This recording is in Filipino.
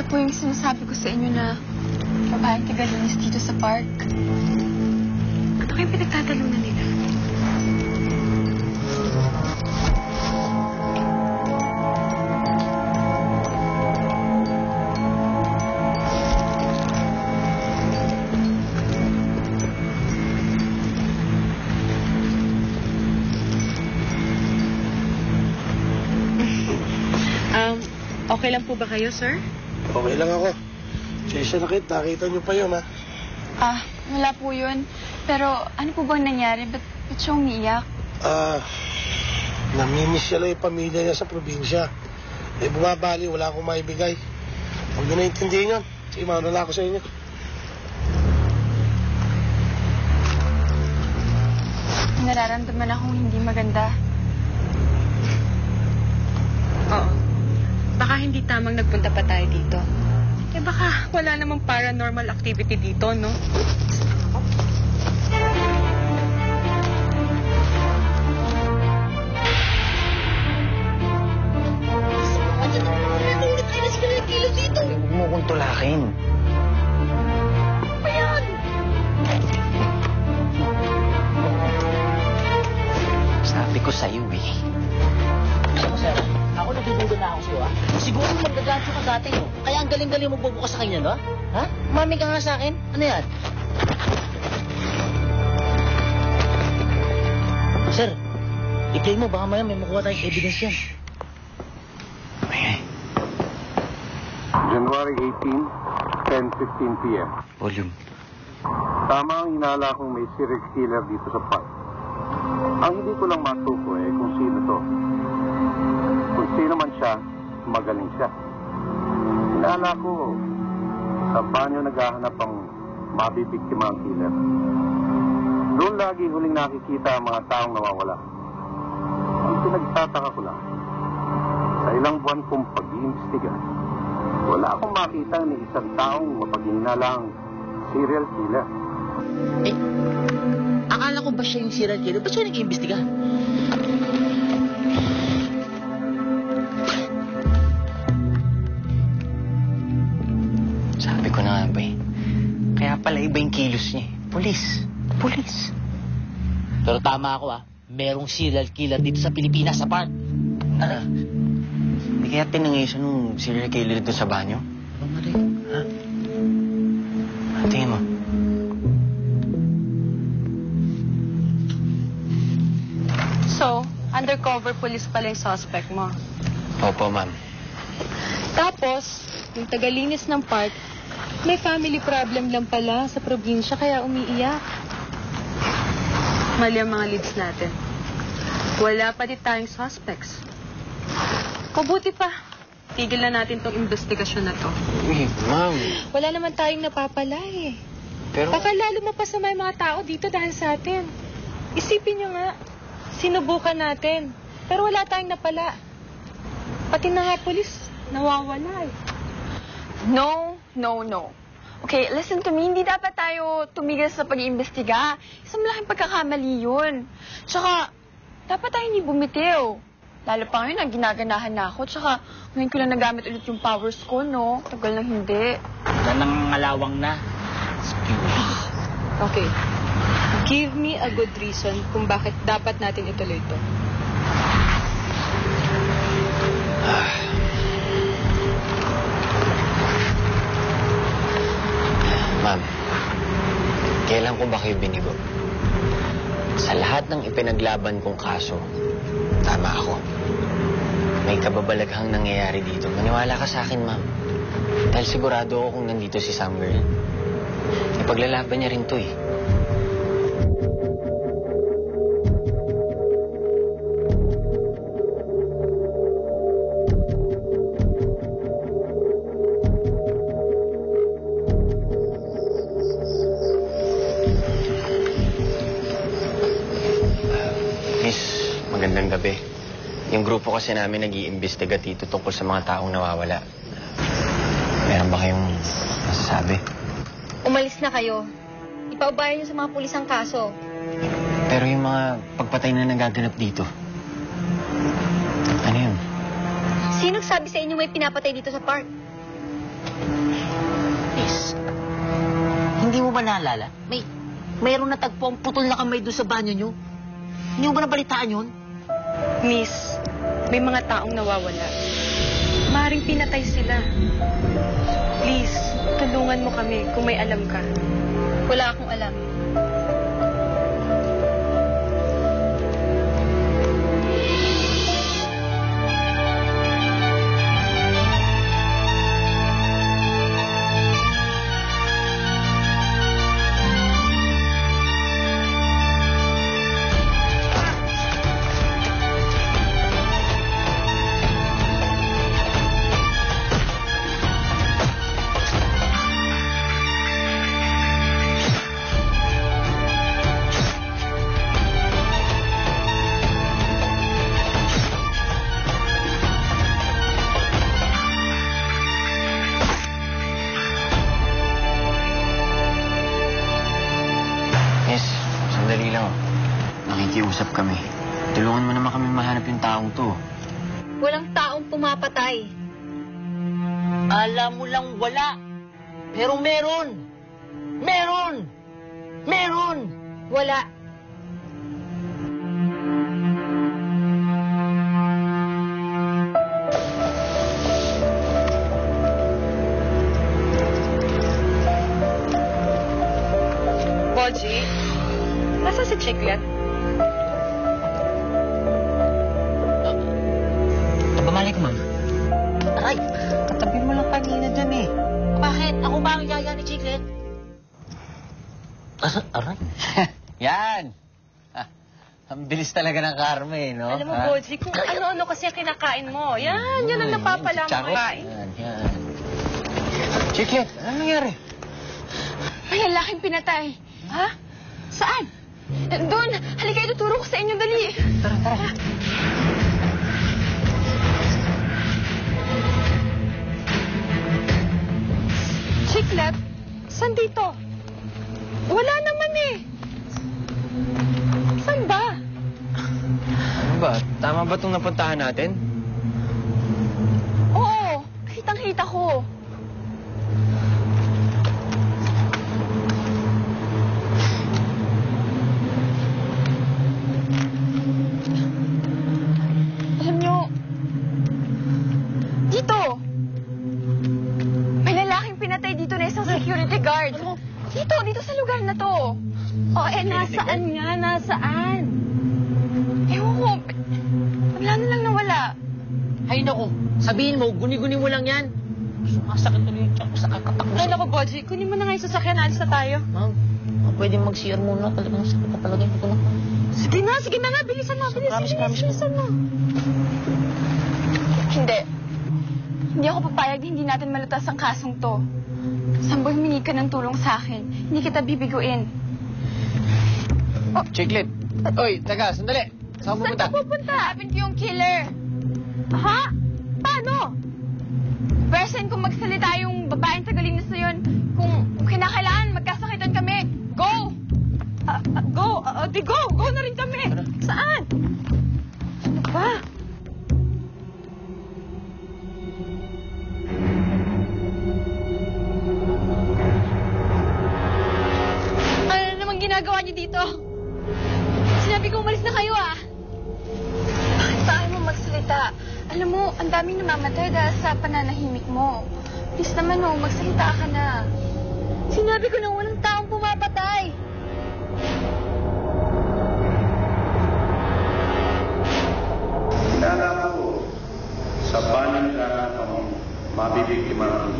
po yung sinasabi ko sa inyo na babaeng tagalinis dito sa park. Ano kayong pinagtatalunan nila? Okay lang po ba kayo, sir? Okay lang ako. Sesya nakita niyo pa yun, ha? Wala po yun. Pero ano po bang nangyari? Ba't siya umiiyak? Namimiss siya lang yung pamilya niya sa probinsya. Bumabali, wala akong maibigay. Huwag niyo naintindihin yun. Sige, mauna ako sa inyo. Nararamdaman akong hindi maganda. Oo. Baka hindi tamang nagpunta pa tayo dito. Baka wala namang paranormal activity dito, no? Huwag mo kong tulakin. Ano yan? Sabi ko sa'yo, eh. Sir, ako nagdududa na ako sa'yo, ha? Siguro magdagancho ka dati, no? Kaya ang galing-galing mo bubukas sa kanya, no? Ha? Mami ka nga sa akin? Ano yan? Sir, i-play mo. Baka maya may makuha tayong evidence yan. Okay. January 18, 10:15 p.m. Volume. Tama ang hinala kong may serial killer dito sa park. Ang hindi ko lang matuko kung sino to. Kung sino man siya, magaling siya. Hinala ko, sa banyo naghahanap ang mabibiktima ang killer. Doon lagi huling nakikita ang mga taong nawawala. Ang pinagtataka ko lang, sa ilang buwan kong pag-iimbestiga, wala akong makita ni isang taong mapaghihinalang serial killer. Akala ko ba siya yung serial killer? Ba't siya nag-iimbestiga? Sabi ko na nga ba, kaya pala iba yung kilos niya. Pulis. Pulis. Pero tama ako, ha? Merong serial killer dito sa Pilipinas, sa park. Ano? Hindi kaya tinangisan nung serial killer dito sa banyo? Ano nga rin? Ha? Tingin mo. So, undercover police pala yung suspect mo. Opo, ma'am. Tapos, yung tagalinis ng park, may family problem lang pala sa probinsya kaya umiiyak. Mali ang mga leads natin. Wala pa din tayong suspects. Mabuti pa. Tigil na natin tong investigasyon na to. Uy, ma'am. Wala naman tayong napapala eh. Pero... Baka lalo mapasama yung mga tao dito dahil sa atin. Isipin nyo nga, sinubukan natin. Pero wala tayong napala. Pati na nga polis, nawawala eh. No. Okay, listen to me. Hindi dapat tayo tumigil sa pag-iimbestiga. Isang malaking pagkakamali yun. Tsaka, dapat tayo hindi bumitiw. Lalo pa ngayon, ginaganahan na ako. Tsaka, ngayon ko lang nagamit ulit yung powers ko, no? Tagal nang hindi. Wala nang ngalawang na. Okay. Give me a good reason kung bakit dapat natin ituloy ito. Ma'am, kailan ko ba kayo binigo? Sa lahat ng ipinaglaban kong kaso, tama ako. May kababalaghang nangyayari dito. Maniwala ka sa akin, ma'am. Dahil sigurado ako kung nandito si Sam Girl. Ipaglalaban niya rin to eh. Magandang gabi. Yung grupo kasi namin nag-iimbestiga dito tungkol sa mga taong nawawala. Meron ba kayong masasabi? Umalis na kayo. Ipaubayan niyo sa mga pulis ang kaso. Pero yung mga pagpatay na nagaganap dito, ano yun? Sino sabi sa inyo may pinapatay dito sa park? Miss, hindi mo ba naalala? Mayroong natagpo ang putol na kamay doon sa banyo nyo. Hindi mo ba nabalitaan yun? Miss, may mga taong nawawala. Maring pinatay sila. Please, tulungan mo kami kung may alam ka. Wala akong alam. Miss, sandali lang. Nakikiusap kami. Tulungan mo naman kami mahanap yung taong to. Walang taong pumapatay. Alam mo lang wala. Pero meron. Meron! Meron! Wala. Boji, nasa si Chiclet? Pabamali ko, ma'am. Aray, katabi mo lang kanina dyan eh. Bakit? Ako ba ang yaya ni Chiclet? Aray. Yan! Ang bilis talaga ng karma eh, no? Alam mo, Boji, kung ano-ano kasi ang kinakain mo. Yan ang napapala mo kain. Yan. Chiclet, ano nangyari? May lalaking pinatay. Ha? Saan? Doon! Halika, ituturo ko sa inyo, dali! Tara. Chiclet, saan dito? Wala naman eh. Saan ba? Ano ba? Tama ba itong napuntahan natin? Oo, kitang-kita ko. Alam nyo, dito. May lalaking pinatay dito na isang security guard. Dito sa lugar na to. Oh, nasaan nga? Nasaan? Ewan ko. Bigla na lang nawala. Ay, naku. Sabihin mo, guni-guni mo lang yan. Sumasakit tuloy yung tiyan ko sa kakatak mo. Ay, naku, Boji, kunin mo na nga yung sasakyan. Alis na tayo. Ma'am, pwede mag-CR muna. Talagang sakit na talaga yung ko. Sige na nga. Bilisan mo. Bilisan mo. Hindi. Hindi ako papayag na hindi natin malutas ang kasong to. Samboy, humingi ka ng tulong sa akin. Hindi kita bibiguin. Chiclet! Oy, taga, sandali! Saan Saan ka pupunta? Hanapin ko yung killer. Ha? Paano? Person, kung magsalita yung babaeng tagalinis na yun, kung kinakailangan, magkasakitan kami. Go! Go! Go! Go na rin kami! Saan? Ano ba? Ano namang ginagawa niyo dito? Sinabi ko umalis na kayo ah. Bakit pa ayaw mo magsalita? Alam mo, ang daming namamatay dahil sa pananahimik mo. Please naman magsalita ka na. Sinabi ko na walang taong pumapatay. Kala ko, sa banyo ka na mabibigyan ng